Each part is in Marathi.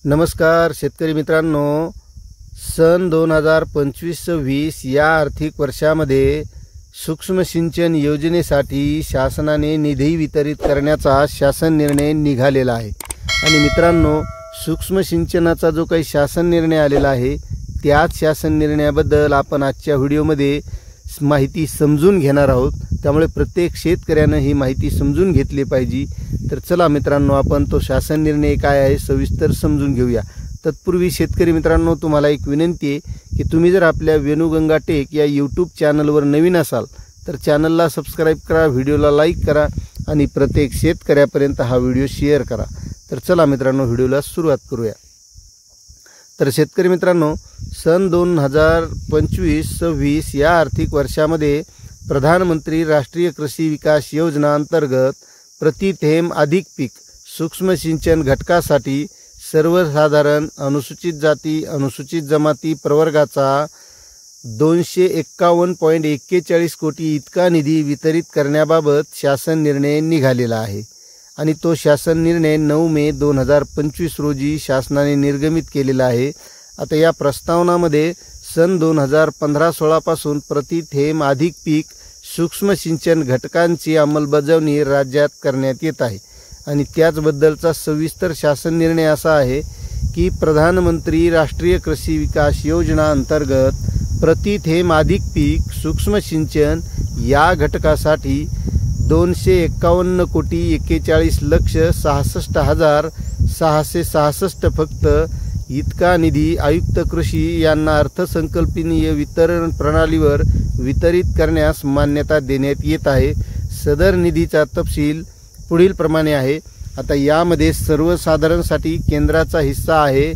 नमस्कार शेतकरी मित्रांनो, सन 2025-26 या आर्थिक वर्षामध्ये सूक्ष्म सिंचन योजनेसाठी शासनाने निधी वितरित करण्याचा शासन निर्णय निघालेला आहे। आणि मित्रांनो, सूक्ष्म सिंचनाचा जो काही शासन निर्णय आलेला आहे त्याच शासन निर्णयाबद्दल आपण आजच्या व्हिडिओमध्ये माहिती समजून घेणार आहोत। त्यामुळे प्रत्येक शेतकऱ्याने ही माहिती समजून घेतली पाहिजे। तर चला मित्रांनो, आपण तो शासन निर्णय काय आहे सविस्तर समजून घेऊया। तत्पूर्वी शेतकरी मित्रांनो, तुम्हाला एक विनंती आहे की तुम्ही जर आपल्या वेणुगंगा टेक या यूट्यूब चॅनलवर नवीन असाल तर चॅनलला सबस्क्राइब करा, व्हिडिओला लाईक करा आणि प्रत्येक शेतकऱ्यापर्यंत हा व्हिडिओ शेअर करा। तर चला मित्रांनो, व्हिडिओला सुरुवात करूया। तर शेतकरी मित्रांनो, सन 2025-26 या आर्थिक वर्षामध्ये प्रधानमंत्री राष्ट्रीय कृषी विकास योजना अंतर्गत प्रति थेंब अधिक पीक सूक्ष्म सिंचन घटकासाठी सर्वसाधारण अनुसूचित जाती अनुसूचित जमाती प्रवर्गाचा 251.41 कोटी इतका निधी वितरित करण्याबाबत शासन निर्णय निघालेला आहे। आणि तो शासन निर्णय 9 मे 2025 रोजी शासनाने निर्गमित केलेला आहे। आता या प्रस्तावनामध्ये सन 2015-16 पासून प्रति थेंब अधिक पीक सूक्ष्म सिंचन घटकांची अंमलबजावणी राज्यात करण्यात येत आहे। आणि त्याचबद्दलचा सविस्तर शासन निर्णय असा आहे की प्रधानमंत्री राष्ट्रीय कृषी विकास योजना अंतर्गत प्रति थेंब अधिक पीक सूक्ष्म सिंचन या घटकासाठी 241,41,66,666 फक्त इतका निधी आयुक्त कृषी यांना अर्थसंकल्पीय वितरण प्रणालीवर वितरित करण्यास मान्यता देण्यात येत आहे। सदर निधीचा तपशील पुढील प्रमाणे आहे। आता यामध्ये सर्वसाधारणसाठी केंद्राचा हिस्सा आहे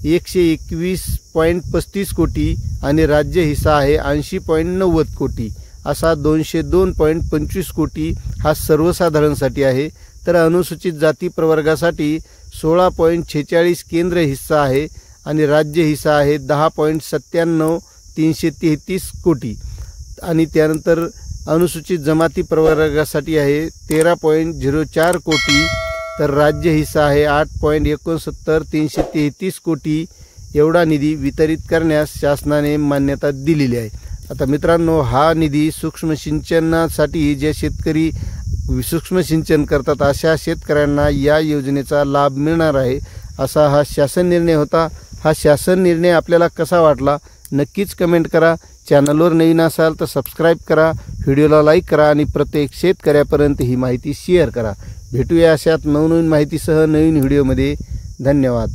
121.35 कोटी आणि राज्य हिस्सा आहे 80.90 कोटी, असा 202.25 कोटी हा सर्वसाधारणसाठी आहे। तर अनुसूचित जाती प्रवर्गासाठी 16.46 केंद्र हिस्सा आहे आणि राज्य हिस्सा आहे 10.97,333 कोटी। आणि त्यानंतर अनुसूचित जमाती प्रवर्गासाठी आहे 13.04 कोटी, तर राज्य हिस्सा आहे 8.69,333 कोटी। एवढा निधी वितरित करण्यास शासनाने मान्यता दिलेली आहे। आता मित्रांनो, हा निधी सूक्ष्म सिंचनासाठी जे शेतकरी सूक्ष्म सिंचन करतात अशा शेतकऱ्यांना या योजनेचा लाभ मिळणार आहे, असा हा शासन निर्णय होता। हा शासन निर्णय आपल्याला कसा वाटला नक्कीच कमेंट करा। चॅनलवर नवीन असाल तर सबस्क्राइब करा, व्हिडिओला लाईक करा आणि प्रत्येक शेतकऱ्यापर्यंत ही माहिती शेअर करा। भेटूया अशात नवनवीन माहितीसह नवीन व्हिडिओमध्ये। धन्यवाद।